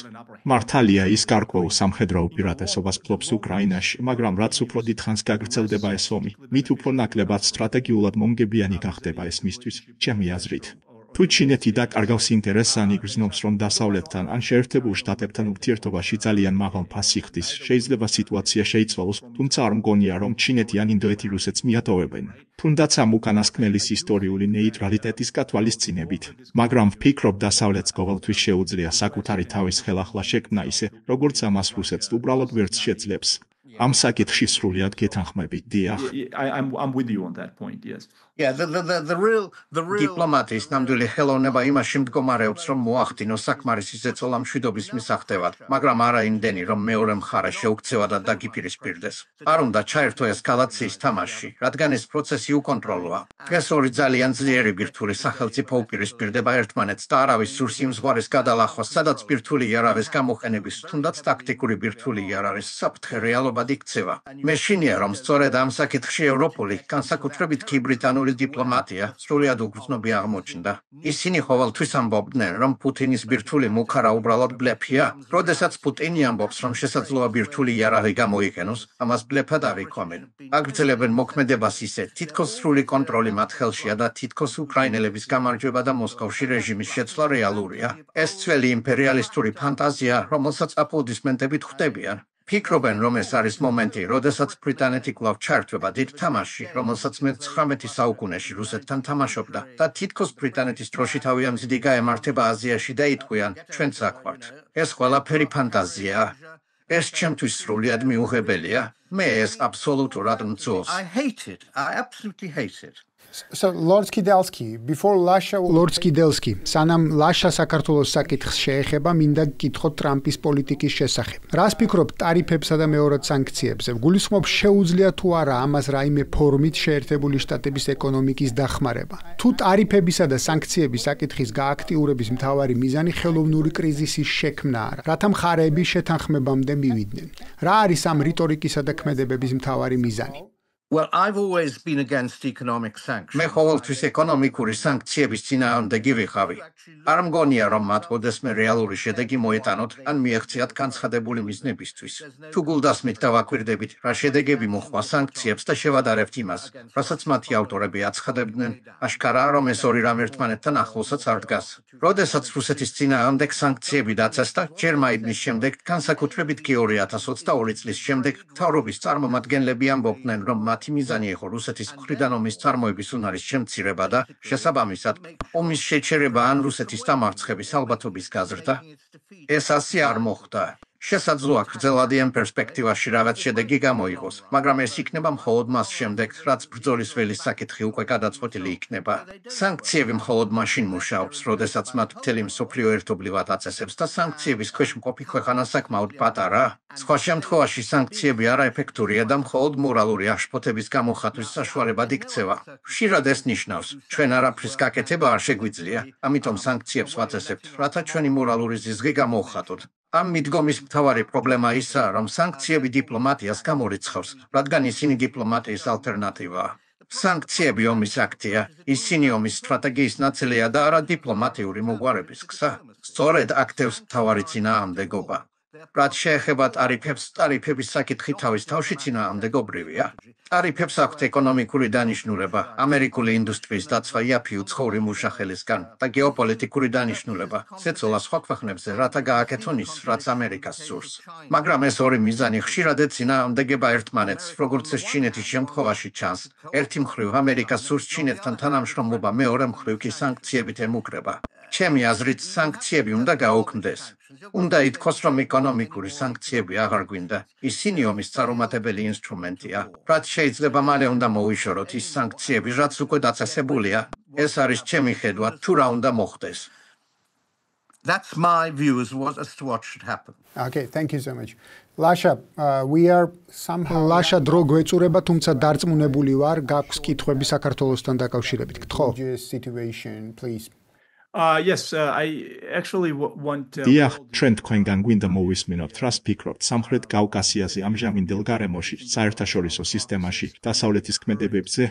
მართალია, ის გარკვეულ სამხედრო უპირატესობას ფლობს უკრაინაში, მაგრამ რაც უფრო დიდხანს გაგრძელდება ეს ომი, მით უფრო ნაკლებად სტრატეგიულად მომგებიანი გახდება ეს მისთვის, ჩემი აზრით. თუ ჩინეთი დაკარგავს ინტერესს ან იგრძნობს, რომ დასავლეთთან ან შეერთებულ შტატებთან ურთიერთობაში ძალიან მაღალ ფასს იხდის, შეიძლება სიტუაცია შეიცვალოს, თუმცა არ მგონია, რომ ჩინეთი ან ინდოეთი რუსეთს მიატოვებენ. თუნდაც ამ უკანასკნელის ისტორიული ნეიტრალიტეტის გათვალისწინებით. მაგრამ ვფიქრობ, დასავლეთს ყოველთვის შეუძლია საკუთარი თავის ხელახლა შექმნა ისე, როგორც ამას რუსეთს უბრალოდ ვერც შეძლებს. ამ საკითხში სრულად გეთანხმებით, დიახ. I'm with you on that point, yes. Yeah, the real დიპლომატიის ნამდვილი ხელოვნება იმაში მდგომარეობს, რომ მოახდინოს საკმარისი ზეწოლა მშვიდობის მისაღებად, მაგრამ არა იმდენი, რომ მეორე მხარე შეუქცევა და დაგიპირისპირდეს. არ უნდა ჩაერთო ესკალაციის თამაში, რადგან ეს პროცესი უკონტროლოა. ეს ორი ძალიან ძლიერი ბირთვული სახელმწიფო უპირისპირდება ერთმანეთს და არავის სურს იმ ზღვარის გადალახვას, სადაც ბირთვული იარავის გამოყენების, თუნდაც ტაქტიკური ბირთვული იარავის საფრთხე რეალობად იქცევა. მე შინია, რომ სწორედ ამ საკითხში ევროპული, განსაკუთრებით კი ბრიტანული დიპლომატია სრულად უგრძნობი აღმოჩნდა. ისინი ყოველთვის ამბობდნენ, რომ პუტინის ბირთვული მუქარა უბრალოდ ბლეფია. როდესაც პუტინი ამბობს, რომ შესაძლოა ბირთვული იარაღი გამოიყენოს, ამას ბლეფად არ იქომენ. აგრძელებენ მოქმედებას ისე, თითქოს სრული კონტროლი მათ ხელშია და თითქოს უკრაინელების გამარჯვება და მოსკოვში რეჟიმის შეცვლა რეალურია. ეს ძველი იმპერიალისტური ფანტაზია, რომელსაც აპლოდისმენტებით ხვდებიან. ფიქრობენ, რომ ეს არის მომენტი, როდესაც ბრიტანეთი კვლავ ჩაერთვება დიდ თამაშში, რომელსაც მე-19 საუკუნეში რუსეთთან თამაშობდა და თითქოს ბრიტანეთის დროში თავიანთი გაემართება აზიაში და იტყვიან, ჩვენც აქ ვართ. ეს ყველაფერი ფანტაზია. ეს ჩემთვის სრულად მიუღებელია. მე ეს აბსოლუტურად მწუხს. I hate it. I absolutely hate it. So Lord Skidelsky, before Lasha Lord Skidelsky, სანამ ლაშა საქართველოს საკითხს შეეხება, მინდა გკითხოთ ტრამპის პოლიტიკის შესახებ. რას ფიქრობ ტარიფებსა და მეორად სანქციებზე? გულისხმობ შეუძლია თუ არა ამას რაიმე ფორმით შეერთებული შტატების ეკონომიკის დახმარება? თუ ტარიფებისა და სანქციების საკითხის გააქტიურების მთავარი მიზანი ხელოვნური კრიზისის შექმნა არა, რათა მხარეები შეთანხმებამდე მივიდნენ. რა არის ამ რიტორიკისა და ქმედებების მთავარი მიზანი? Well, I've always been against economic sanctions. მე ყოველთვის ეკონომიკური სანქციების წინააღმდეგი ვიყავი. არ მგონია, რომ მათ ოდესმე რეალური შედეგი მოეტანოთ ან მიეღწიათ განცხადებული მიზნებისთვის. თუ გულდასმით დავაკვირდებით, რა შედეგები მოხდა სანქციებს და შევადარებთ იმას, რასაც მათი ავტორები აცხადებდნენ, აშკარაა, რომ ეს ორი რამ ერთმანეთთან ახლოსაც არ დგას. როდესაც რუსეთის წინააღმდეგ სანქციები დაცესდა, ჯერ მაიდნის შემდეგ, განსაკუთრებით კი 2022 წლის შემდეგ, მთავრობის წარმომადგენლები ამბობდნენ, რომ მათი მიზანი იყო რუსეთის მხრიდან ომის წარმოების უნარის შემცირება და შესაბამისად, ომის შეჩერება ან რუსეთის დამარცხების ალბათობის გაზრდა. ეს ასე არ მოხდა. შესაძლოა გრძელადი ამ პერსპექტივაში რაღაც შედეგი გამოიღოს, მაგრამ ეს იქნება მხოლოდ მას შემდეგ, რაც ბრძოლის ველის საკითხი უკვე გადაწყვეტილი იქნება. სანქციები მხოლოდ მაშინ მუშაობს, როდესაც მათ მთელი მსოფლიო ერთობლივად აწესებს და სანქციების ქვეშ მყოფი ქვეყანა საკმაოდ პატარაა. სხვა შემთხვევაში სანქციები არაეფექტურია და მხოლოდ მორალური აშფოთების გამოხატვის საშუალებად იქცევა. ხშირად ეს ნიშნავს, ჩვენ არაფრის გაკეთება არ შეგვიძლია, ამიტომ სანქციებს ვაწესებთ, რათა ჩვენი მორალური ზიზღი გამოვხატოთ. ამ მიდგომის მთავარი პრობლემა ისაა, რომ სანქციები დიპლომატიას გამორიცხავს, რადგან ისინი დიპლომატიის ალტერნატივაა. სანქციები ომის აქტია, ისინი ომის სტრატეგიის ნაწილია და არა დიპლომატიური მოგვარების გზა. სწორედ აქტებს მთავარი წინააღმდეგობა. რაც შეეხება ტარიფებს, ტარიფების საკითხი თავის თავში წინააღმდეგობრივია. ტარიფებს აქვთ ეკონომიკური დანიშნულება, ამერიკული ინდუსტრიის დაცვა იაფი უცხოური მუშახელისგან და გეოპოლიტიკური დანიშნულება, ზეწოლა სხვა ქვეყნებზე, რათა გააკეთონ ის, რაც ამერიკას სურს. მაგრამ ეს ორი მიზანი ხშირად ეწინააღმდეგება ერთმანეთს, როგორც ეს ჩინეთის შემთხვევაში ჩანს. ერთი მხრივ ამერიკას სურს ჩინეთთან თანამშრომლობა, მეორე მხრივ კი სანქციებით ემუქრება. ჩემი აზრით, სანქციები უნდა გაუქმდეს. უნდა ითქვას, რომ ეკონომიკური სანქციები აღარ გვინდა. ისინი ომის წარუმატებელი ინსტრუმენტია. რაც შეიძლება მალე უნდა მოუიშოროთ ის სანქციები, რაც უკვე დაწესებულია. ეს არის ჩემი ხედვა, თუ რა უნდა მოხდეს. That's my views as to what should happen. Okay, thank you so much. Lasha, we are somehow Lasha დრო გვეწურება, თუმცა დარწმუნებული ვარ, გაქვს კითხვები საქართველოსთან დაკავშირებით. გთხოვ. situation, please. Yes, I actually want დიახ, ჩვენ თქვენგან გვინდა მოვისმინოთ, რას ფიქრობთ სამხრეთ კავკასიაზე ამჟამინდელ გარემოში, საერთაშორისო სისტემაში, დასავლეთის ქმედებებზე?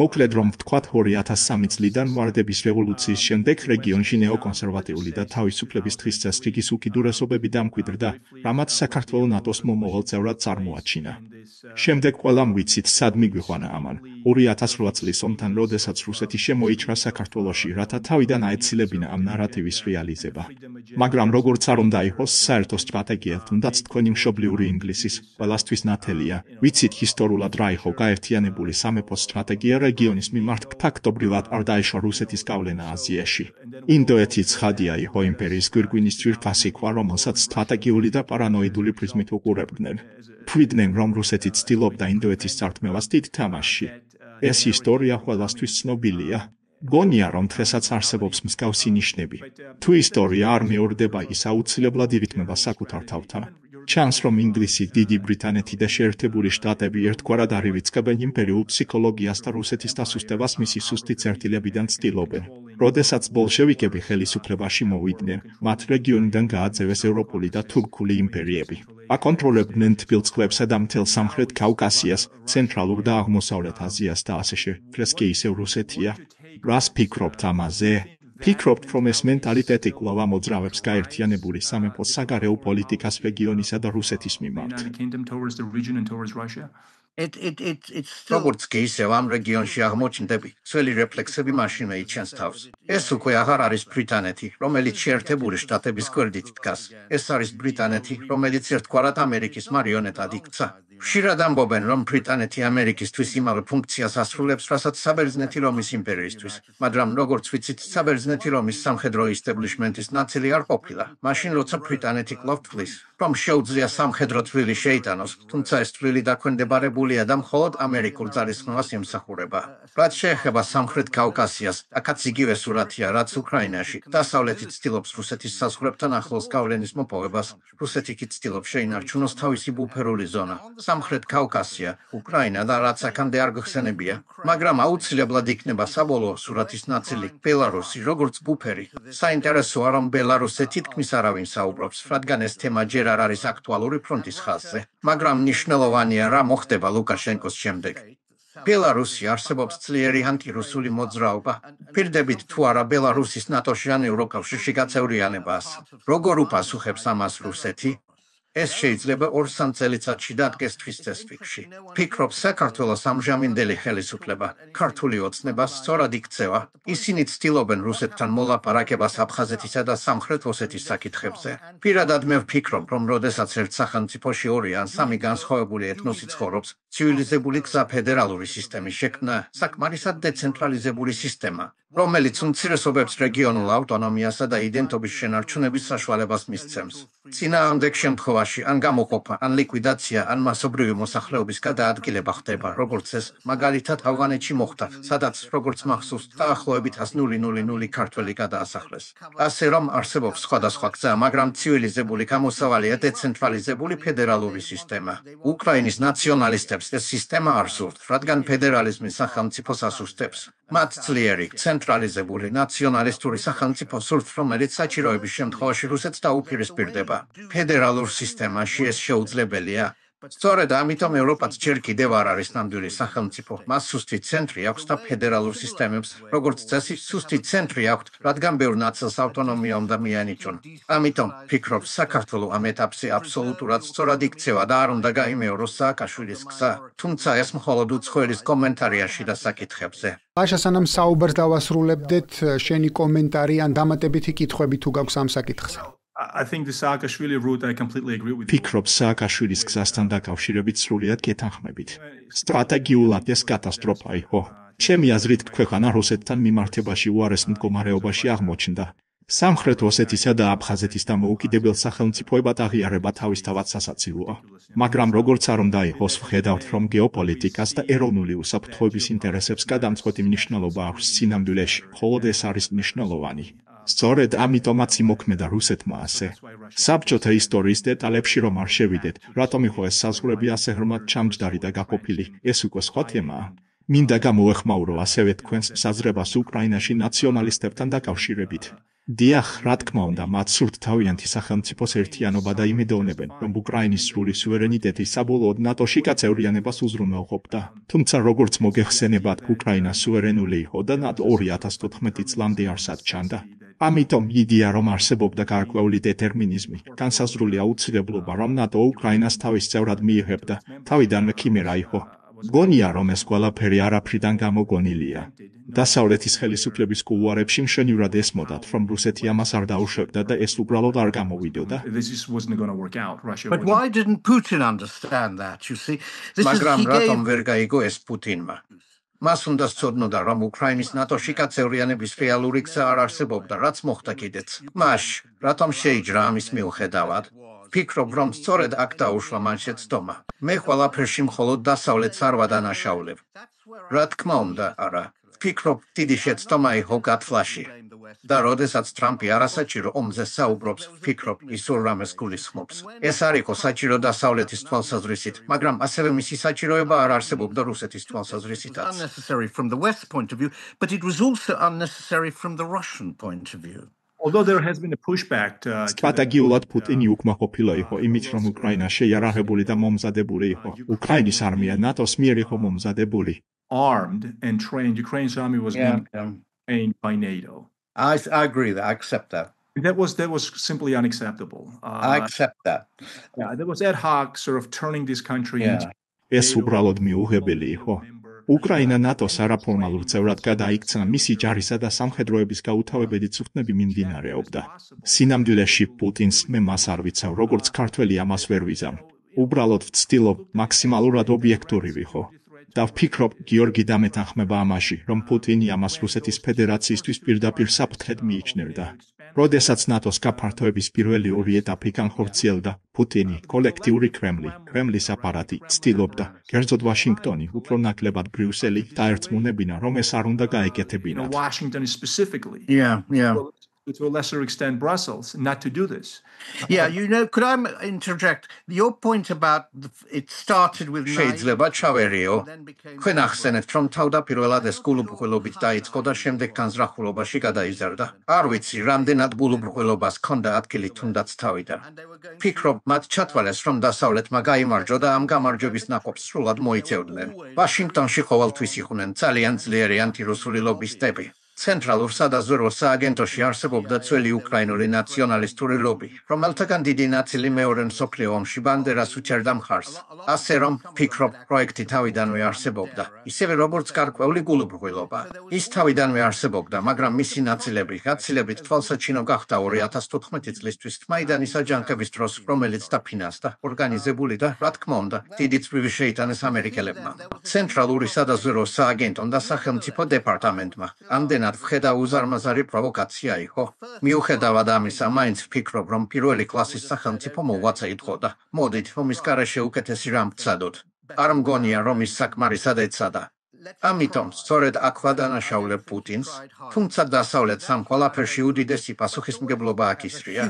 მოკლედ რომ ვთქვათ, 2003 წლიდან ვარდების რევოლუციის შემდეგ რეგიონში ნეოკონსერვატიული და თავისუფლების დღის წესრიგის უკიდურესობები დამკვიდრდა, რამაც საქართველოს ნატოს მომავალ წევრად წარმოაჩინა. შემდეგ ყველამ ვიცით, სად მიგვიყვანა ამან. 2008 წლის ომთან, როდესაც რუსეთი შემოიჭრა საქართველოში, რათა თავიდან აეცილებინა ამ ნარატივის რეალიზება. მაგრამ როგორც არ უნდა იყოს, საერთო სტრატეგია, თუნდაც თქვენი მშობლიური ინგლისის, ყველასთვის ნათელია. ვიცით ისტორიულად რა იყო გაერთიანებული სამეფოს სტრატეგია რეგიონის მიმართ ფაქტობრივად არ დაიშვა რუსეთის გავლენა აზიაში. ინდოეთი ცხადია იყო იმპერიის გვირგვინის ძვირფასი ქვა, რომელსაც სტრატეგიული და პარანოიდული პრიზმით უყურებდნენ. თვლიდნენ, რომ რუსეთი ცდილობდა ინდოეთის წართმევას დიდ თამაშში. ეს ისტორია ყველასთვის ცნობილია. გონია, რომ დღესაც არსებობს მსგავსი ნიშნები. თუ ისტორია არ მეორდება, ის აუცილებლად ირითმება საკუთარ თავთან. ჩანს, რომ ინგლისი, დიდი ბრიტანეთი და შეერთებული შტატები ერთგვარად არივიწყებენ იმპერიულ ფსიქოლოგიას და რუსეთის დასუსტებას მისი სუსტი წერტილებიდან ცდილობენ. როდესაც ბოლშევიკები ხელისუფლებაში მოვიდნენ, მათ რეგიონიდან გააძევეს ევროპული და თურქული იმპერიები. აკონტროლებდნენ თბილ წყლებსა და მთელ სამხრეთ კავკასიას, ცენტრალურ და აღმოსავლეთ აზიას და ასე შეფრეს კი ისევ რუსეთია. რას ფიქრობთ ამაზე? ფიქრობთ, რომ ეს მენტალიტეტი კვლავ ამოძრავებს გაერთიანებული სამეფოს საგარეო პოლიტიკას რეგიონისა და რუსეთის მიმართ. როგორც კი ისევ ამ რეგიონში აღმოჩნდები, ძველი რეფლექსები მაშინვე იჩენს თავს. ეს უკვე აღარ არის ბრიტანეთი, რომელიც შეერთებული შტატების გვერდით დგას. ეს არის ბრიტანეთი, რომელიც ერთგვარად ამერიკის მარიონეტად იქცა. ხშირად ამბობენ, რომ ბრიტანეთი ამერიკისთვის იმავე ფუნქციას ასრულებს, რასაც საბერძნეთი რომის იმპერიისთვის, მაგრამ როგორც ვიცით, საბერძნეთი რომის სამხედრო ისტაბლიშმენტის ნაწილი არ ყოფილა. მაშინ როცა ბრიტანეთი კვლავ თვლის, რომ შეუძლია სამხედრო თვლილი შეიტანოს, თუმცა ეს თვლილი დაქვემდებარებულია და მხოლოდ ამერიკულ ძალისხმევას ემსახურება. რაც შეეხება სამხრეთ კავკასიას, აქაც იგივე სურათია, რაც უკრაინაში. დასავლეთი ცდილობს რუსეთის საზღვრებთან ახლოს გავლენის მოპოვებას, რუსეთი კი ცდილობს შეინარჩუნოს თავისი ბუფერული ზონა. სამხრეთ კავკასია, უკრაინა და რაც აქამდე არ გხსენებია, მაგრამ აუცილებლად იქნება საბოლოო სურათის ნაწილი ბელარუსი, როგორც ბუფერი. საინტერესოა, რომ ბელარუსზე თითქმის არავინ საუბრობს, რადგან ეს თემა ჯერ არ არის აქტუალური ფრონტის ხაზზე, მაგრამ მნიშვნელოვანია, რა მოხდება ლუკაშენკოს შემდეგ. ბელარუსი არსებობს ძლიერი ანტირუსული მოძრაობა. პირდებით თუ არა ბელარუსის ნატოში ან ევროკავშირში გაწევრიანებას. როგორ უპასუხებს ამას რუსეთი? ეს შეიძლება 2-3 წელიწადში დადგეს თვის წესრიგში. ფიქრობ, საქართველოს ამჟამინდელი ხელისუფლება ქართული ოცნება სწორად იქცევა. ისინი ცდილობენ რუსეთთან მოლაპარაკებას აფხაზეთისა და სამხრეთ ოსეთის საკითხებზე. პირადად მე ვფიქრობ, რომ როდესაც ერთ სახელმწიფოში 2 ან 3 განსხვავებული ეთნოსი ცხოვრობს, ცივილიზებული გზა ფედერალური სისტემის შექმნა საკმარისად დეცენტრალიზებული სისტემა, რომელიც უმცირესობებს რეგიონულ ავტონომიასა და იდენტობის შენარჩუნების საშუალებას მისცემს. წინააღმდეგ შემთხვევაში ან გამოყოფა, ან ლიკვიდაცია, ან მასობრივი მოსახლეობის გადაადგილება ხდება, როგორც ეს მაგალითად ავღანეთში მოხდა, სადაც როგორც მახსოვს, დაახლოებით 100,000 ქართველი გადაასახლეს. ასე რომ არსებობს სხვადასხვა გზა, მაგრამ ცივილიზებული გამოსავალია დეცენტრალიზებული ფედერალური სისტემა. უკრაინის ნაციონალისტებს ეს სისტემა არ სურთ, რადგან ფედერალიზმი სახელმწიფოს ასუსტებს. მათ ძლიერი ცენტრალიზებული ნაციონალისტური სახელმწიფო სურთ, რომელიც საჭიროების შემთხვევაში რუსეთს დაუპირისპირდება. ფედერალურ სისტემაში ეს შეუძლებელია. სწორედ ამიტომ ევროპაც ჯერ კიდევ არ არის ნამდვილი სახელმწიფო. მას სუსტი ცენტრი აქვს და ფედერალურ სისტემებს, როგორც წესი, სუსტი ცენტრი აქვს, რადგან ბევრ ნაწილს ავტონომია უნდა მიანიჭონ. ამიტომ ფიქრობ, საქართველოს ამ ეტაპზე აბსოლუტურად სწორად იქცევა და არ უნდა გაიმეოროს სააკაშვილის გზა. თუმცა ეს მხოლოდ უცხოელის კომენტარია შიდა საკითხებზე. პაშა, სანამ საუბარს დავასრულებდეთ, შენი კომენტარი ან დამატებითი კითხვები თუ გაქვს ამ საკითხზე? I think the Saakashvili route, I completely agree with you. ფიქრობ, სააკაშვილის გზასთან დაკავშირებით სრულიად გეთანხმებით. სტრატეგიულად ეს კატასტროფა იყო. ჩემი აზრით, ქვეყანა რუსეთთან მიმართებაში უარეს მდგომარეობაში აღმოჩნდა. სამხრეთ ოსეთისა და აფხაზეთის დამოუკიდებელ სახელმწიფოებად აღიარება თავისთავად სასაცილოა. მაგრამ როგორც არ უნდა იყოს, ვხედავთ, რომ გეოპოლიტიკას და ეროვნული უსაფრთხოების ინტერესებს გადამწყვეტი მნიშვნელობა აქვს სინამდვილეში, მხოლოდ ეს არის მნიშვნელოვანი. სწორედ ამიტომაც იმოქმედა რუსეთმა ასე. საბჭოთა ისტორიის დეტალებში რომ არ შევიდეთ, რატომ იყო ეს საზღვრები ასე ღრმად ჩამჯდარი და გაყოფილი, ეს უკვე სხვა თემაა. მინდა გამოეხმაურო ასევე თქვენს საზრებას უკრაინაში ნაციონალისტებთან დაკავშირებით. დიახ, რა თქმა უნდა, მათ სურთ თავიანთი სახელმწიფოს ერთიანობა და იმედოვნებენ, რომ უკრაინის სრული სუვერენიტეტი საბოლოოდ ნატოში გაწევრიანებას უზრუნველყოფდა. თუმცა როგორც მოგეხსენებათ, უკრაინა სუვერენული იყო და ნატო 2014 წლამდე არსად ჩანდა. ამიტომ იდეა, რომ არსებობდა გარკვეული დეტერმინიზმი, განსაზღვრული აუცილებლობა, რომ ნატო უკრაინას თავის წევრად მიიღებდა, თავიდანვე ქიმერა იყო. გონია, რომ ეს ყველაფერი არაფრიდან გამოგონილია. დასავლეთის ხელისუფლების კულუარებში მშვენივრად ესმოდათ, რომ რუსეთი ამას არ დაუშვებდა და ეს უბრალოდ არ გამოვიდოდა. But why didn't Putin understand that, you see? მაგრამ რატომ ვერ გაიგო ეს პუტინმა? მას უნდა სწოდნოდა, რომ უკრაინის ნატოში გაწევრიანების რეალური გზა არ არსებობდა, რაც მოხდა კიდეც. მაშ, რატომ შეიჯრა ამის მიუხედავად? ფიქრობ, რომ სწორედ აქ დაუშვა მან შეცდომა. მე ყველაფერში მხოლოდ დასავლეთს არ ვადანაშაულებ. რა თქმა უნდა, არა. ფიქრობ, დიდი შეცდომა იყო გათვლაში. და როდესაც ტრამპი არასაჭირო ომზე საუბრობს, ფიქრობ, ის ორ რამეს გულისხმობს. ეს არ იყო საჭირო დასავლეთის თვალსაზრისით, მაგრამ ასევე მისი საჭიროება არ არსებობდა რუსეთის თვალსაზრისითაც. Unnecessary from the West point of view, but it was also unnecessary from the Russian point of view. Although there has been a pushback სტრატეგიულად პუტინი უკმაყოფილო იყო იმით, რომ უკრაინა შეიარაღებული და მომზადებული იყო. უკრაინის არმია ნატოს მიერ იყო მომზადებული. armed and trained, Ukraine's army was being trained by NATO. I agree that. I accept that. That was simply unacceptable. I accept that. Yeah, there was ad hoc sort of turning this country into ეს უბრალოდ მიუღებელი იყო. უკრაინა ნატოს არაფორმალურ წევრად გადაიქცა, მისი ჯარისა და სამხედროების გაუთავებელი წვრთნები მიმდინარეობდა. სინამდვილეში პუტინს მე მას არ ვიცავ, როგორც ქართველი ამას ვერ ვიზამ. უბრალოდ ვცდილობ მაქსიმალურად ობიექტური ვიყო. და ვფიქრობ, გიორგი დამეთანხმება ამაში, რომ პუტინი ამას რუსეთის ფედერაციისთვის პირდაპირ საფრთხედ მიიჩნევდა. როდესაც ნატოს გაფართოების პირველი 2 ეტაპი განხორციელდა, პუტინი, კოლექტიური კრემლის აპარატი ცდილობდა, კერძოდ ვაშინგტონი, უფრო ნაკლებად ბრიუსელი დაერწმუნებინა, რომ ეს არ უნდა გაეკეთებინათ. Washington specifically. Yeah. to a lesser extent Brussels, not to do this. Yeah, could I interject? Your point about it started with შეიძლება ჩავერიო. თქვენ ახსენეთ, რომ თავდაპირველად ეს გულუბრყვილობით დაიწყო და შემდეგ განზრახულობაში გადაიზარდა. არ ვიცი, რამდენად გულუბრყვილობას ჰქონდა ადგილი თუნდაც თავიდან. ფიქრობ, მათ ჩათვალეს, რომ დასავლეთმა გაიმარჯვა და ამ გამარჯვების ნაყოფს სრულად მოიცევდნენ. ვაშინგტონში ყოველთვის იყვნენ ძალიან ძლიერი ანტირუსული ლობისტები. ცენტრალურ სადაზვერვო სააგენტოში არსებობდა ძველი უკრაინული ნაციონალისტური ლობი, რომელთაგან დიდი ნაწილი მეორე მსოფლიო ომში ბანდერას უჭერდა მხარს. ასე რომ, ფიქრობ, პროექტი თავიდანვე არსებობდა, ისევე როგორც გარკვეული გულუბრყვილობა. ის თავიდანვე არსებობდა, მაგრამ მისი ნაწილები გაცილებით თვალსაჩინო გახდა 2014 წლისთვის მაიდანის აჯანყების დროს, რომელიც დაფინანსდა, ორგანიზებული და, რა თქმა უნდა, დიდი წვლილი შეიტანეს ამერიკელებმა. ცენტრალური სადაზვერვო სააგენტომ და სახელმწიფო დეპარტამენტმა ამდენად ვხედა უზარმაზარი პროვოკაცია იყო. მიუხედავად ამისა, მაინც ვფიქრობ, რომ პირველი კლასის სახელმწიფო მოღვაწე იტყოდა. მოდით, ომის გარეშე უკეთესი რამ ვცადოთ. არ მგონია, რომ ის საკმარისად ეცადა. ამიტომ, სწორედ აქ ვადანაშაულებ პუტინს, თუმცა დასავლეთს ამ ყველაფერში უდიდესი პასუხისმგებლობა აკისრია.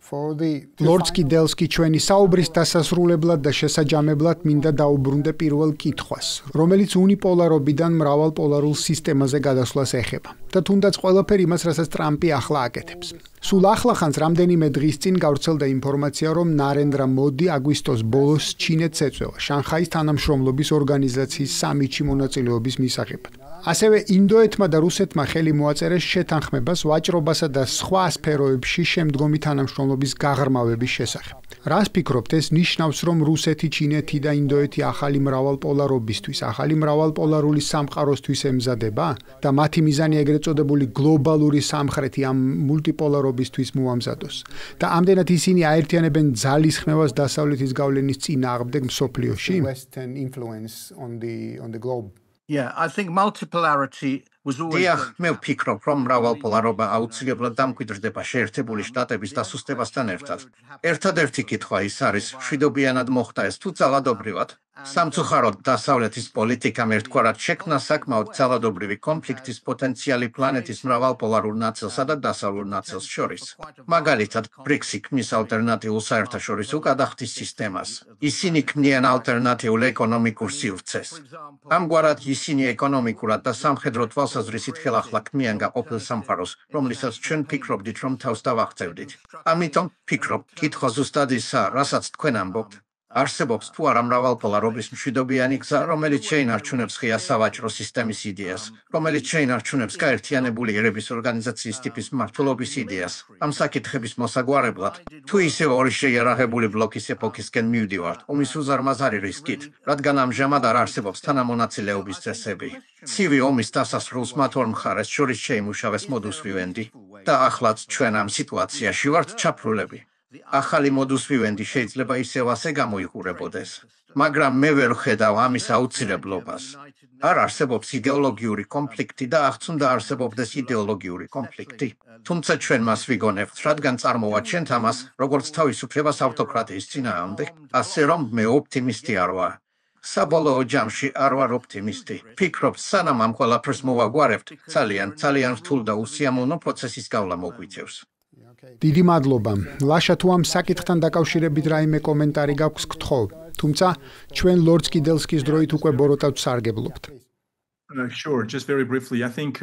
ლორდ კიდელსკი ჩვენი საუბრის დასასრულებლად და შესაჯამებლად მინდა დაუბრუნდე პირველ კითხვას, რომელიც უნიპოლარობიდან მრავალპოლარულ სისტემაზე გადასვლას ეხება და თუნდაც ყველაფერი იმას, რასაც ტრამპი ახლა აკეთებს. სულ ახლახანს რამდენიმე დღის წინ გავრცელდა ინფორმაცია, რომ ნარენდრა მოდი აგვისტოს ბოლოს ჩინეთს ეწევა შანხაის თანამშრომლობის ორგანიზაციის სამიტში მონაწილეობის მისაღებად. ასევე ინდოეთმა და რუსეთმა ხელი მოაწერეს შეთანხმებას ვაჭრობასა და სხვა სფეროებში შემდგომი თანამშრომლობის გაღრმავების შესახებ. რას ფიქრობთ, ეს ნიშნავს, რომ რუსეთი, ჩინეთი და ინდოეთი ახალი მრავალპოლარობისთვის, ახალი მრავალპოლარული სამყაროსთვის ემზადება და მათი მიზანი ეგრეთ წოდებული გლობალური სამხრეთი ამ მულტიპოლარობისთვის მოამზადოს და ამდენად ისინი აერთიანებენ ძალისხმევას დასავლეთის გავლენის წინააღმდეგ მსოფლიოში? Yeah, I think multipolarity was always. დიახ, მე ვფიქრობ, რომ მრავალპოლარობა აუცილებლად დამკვიდრდება შეერთებული შტატების დასუსტებასთან ერთად. ერთადერთი კითხვა ის არის, მშვიდობიანად მოხდა ეს თუ ძალადობრივად? სამწუხაროდ დასავლეთის პოლიტიკამ ერთგვარად შექმნა საკმაოდ ძალადობრივი კონფლიქტის პოტენციალი პლანეტის მრავალპოლარულ ნაწილსა და დასავლურ ნაწილს შორის. მაგალითად, ბრიქსი ქმნის ალტერნატიულ საერთაშორისო გადახდის სისტემას. ისინი ქმნიან ალტერნატიულ ეკონომიკურ სივრცეს. ამგვარად ისინი ეკონომიკურად და სამხედრო თვალსაზრისით ხელახლა ქმნიან გაყოფილ სამყაროს, რომლისას ჩვენ ფიქრობდით, რომ თავს დავაღწევდით. ამიტომ ფიქრობ, კითხვა ზუსტად ისაა, რასაც თქვენ ამბობთ. არსებობს თუ არა მრავალპოლარობის მშვიდობიანი გზა, რომელიც შეინარჩუნებს ღია სავაჭრო სისტემის იდეას, რომელიც შეინარჩუნებს გაერთიანებული ერების ორგანიზაციის ტიპის მმართველობის იდეას. ამ საკითხების მოსაგვარებლად, თუ ისე ორი შეიარაღებული ბლოკის ეპოქისკენ მივდივართ, ომის უზარმაზარი რისკით, რადგან ამჟამად არ არსებობს თანამონაწილეობის წესები. ცივი ომის დასასრულს მათ ორ მხარეს შორის შეიმუშავეს modus vivendi და ახლაც ჩვენ ამ სიტუაციაში ვართ ჩაფრულები. ახალი modus vivendi შეიძლება ისევ ასე გამოიყურებოდეს, მაგრამ მე ვერ ვხედავ ამის აუცილებლობას. არ არსებობს იდეოლოგიური კონფლიქტი და აღც უნდა არსებობდეს იდეოლოგიური კონფლიქტი. თუმცა ჩვენ მას ვიგონებთ, რადგან წარმოვაჩენთ ამას, როგორც თავისუფლებას ავტოკრატიის წინააღმდეგ, ასე რომ მე ოპტიმისტი არ ვარ. საბოლოო ჯამში არ ვარ ოპტიმისტი. ფიქრობ, სანამ ამ ყველაფერს მოვაგვარებთ, ძალიან რთულ და უსიამოვნო პროცესის გავლა მოგვიწევს. დიდი მადლობა. ლაშა, თუ ამ საკითხთან დაკავშირებით რაიმე კომენტარი გაქვს, გთხოვ. თუმცა ჩვენ ლორდ კიდელსკის დროით უკვე ბოროტად ვსარგებლობთ. Sure, just very briefly. I think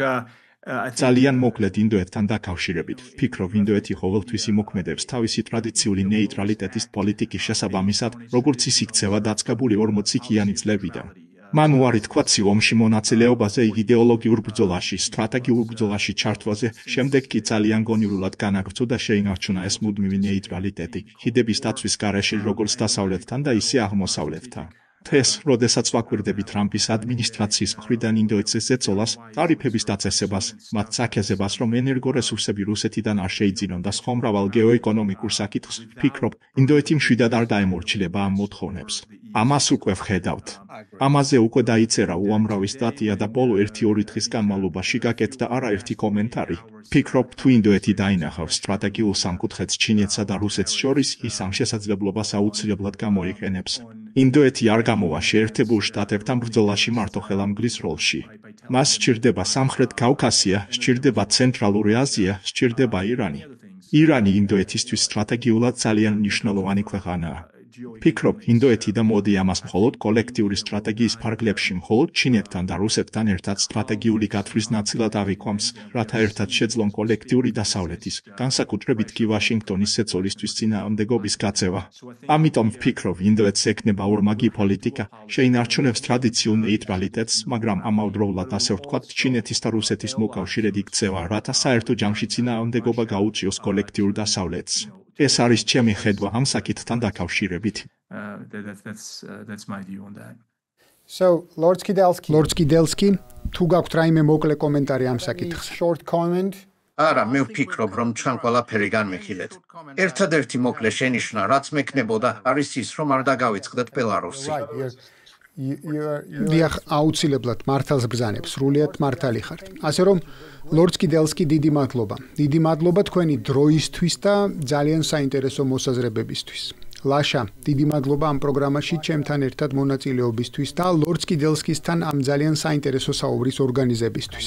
ძალიან მოკლედ ინდოეთთან დაკავშირებით. ვფიქრობ, ინდოეთი ყოველთვის იმოქმედებს თავისი ტრადიციული ნეიტრალიტეტის პოლიტიკის შესაბამისად, როგორც ის იქცევა დაწყებული 40-იანი წლებიდან. მან უარი თქვა ომში მონაწილეობაზე, იდეოლოგიურ ბრძოლაში, სტრატეგიულ ბრძოლაში ჩართვაზე, შემდეგ კი ძალიან გონივრულად განაგრძო და შეინარჩუნა ეს მუდმივი ნეიტრალიტეტი, ჰიდების დაცვის გარეშე როგორც დასავლეთთან და ისე აღმოსავლეთთან. დღეს, როდესაც ვაკვირდებით ტრამპის ადმინისტრაციის მხრიდან ინდოეთის ზეწოლას, ტარიფების დაწესებას, მათ საქეზებას, რომ ენერგორესურსები რუსეთიდან არ შეიძინონ და სხვა მრავალ გეოეკონომიკურ საკითხს, ვფიქრობ, ინდოეთი მშვიდად არ დაემორჩილება ამ მოთხოვნებს. ამას უკვე ვხედავთ. ამაზე უკვე დაიწერა უამრავი სტატია და ბოლო 1-2 დღის განმავლობაში გაკეთდა არაერთი კომენტარი. ვფიქრობ, თუ ინდოეთი დაინახავს სტრატეგიულ სამკუთხედს ჩინეთსა და რუსეთს შორის, ის ამ შესაძლებლობას აუცილებლად გამოიყენებს. ინდოეთი არ გამოვა შეერთებულ შტატებთან ბრძოლაში მარტო ხელამგლის როლში. მას სჭირდება სამხრეთ კავკასია, სჭირდება ცენტრალური აზია, სჭირდება ირანი. ირანი ინდოეთისთვის სტრატეგიულად ძალიან მნიშვნელოვანი ქვეყანაა. ფიქრობ, ინდოეთი და მოდი ამას მხოლოდ კოლექტიური სტრატეგიის ფარგლებში მხოლოდ ჩინეთთან და რუსეთთან ერთად სტრატეგიული გათვლის ნაწილად ავიქვამს, რათა ერთად შეძლონ კოლექტიური დასავლეთის, განსაკუთრებით კი ვაშინგტონის ზეწოლისთვის წინააღმდეგობის გაწევა. ამიტომ ვფიქრობ, ინდოეთს ექნება ორმაგი პოლიტიკა, შეინარჩუნებს ტრადიციულ ნეიტრალიტეტს, მაგრამ ამავდროულად ასე ვთქვათ, ჩინეთის და რუსეთის მოკავშირედ იქცევა, რათა საერთო ჯამში წინააღმდეგობა გაუწიოს კოლექტიურ დასავლეთს. ეს არის ჩემი ხედვა ამ საკითხთან დაკავშირებით. That's my view on that. So, Lord Skidelsky, თუ გაქვთ რაიმე მოკლე კომენტარი ამ საკითხზე? Short comment. არა, მე ვფიქრობ, რომ ჩვენ ყველაფერი განვიხილეთ. ერთადერთი მოკლე შენიშვნა, რაც მექნებოდა, არის ის, რომ არ დაგავიწყდეთ ბელარუსი. დიახ, აუცილებლად მართალს ბრძანებს, სრულიად მართალი ხართ. ასე რომ, Lord Skidelsky, დიდი მადლობა. დიდი მადლობა თქვენი დროისთვის და ძალიან საინტერესო მოსაზრებებისთვის. ლაშა, დიდი მადლობა ამ პროგრამაში ჩემთან ერთად მონაწილეობისთვის და Lord Skidelsky-სთან ამ ძალიან საინტერესო საუბრის ორგანიზებისთვის.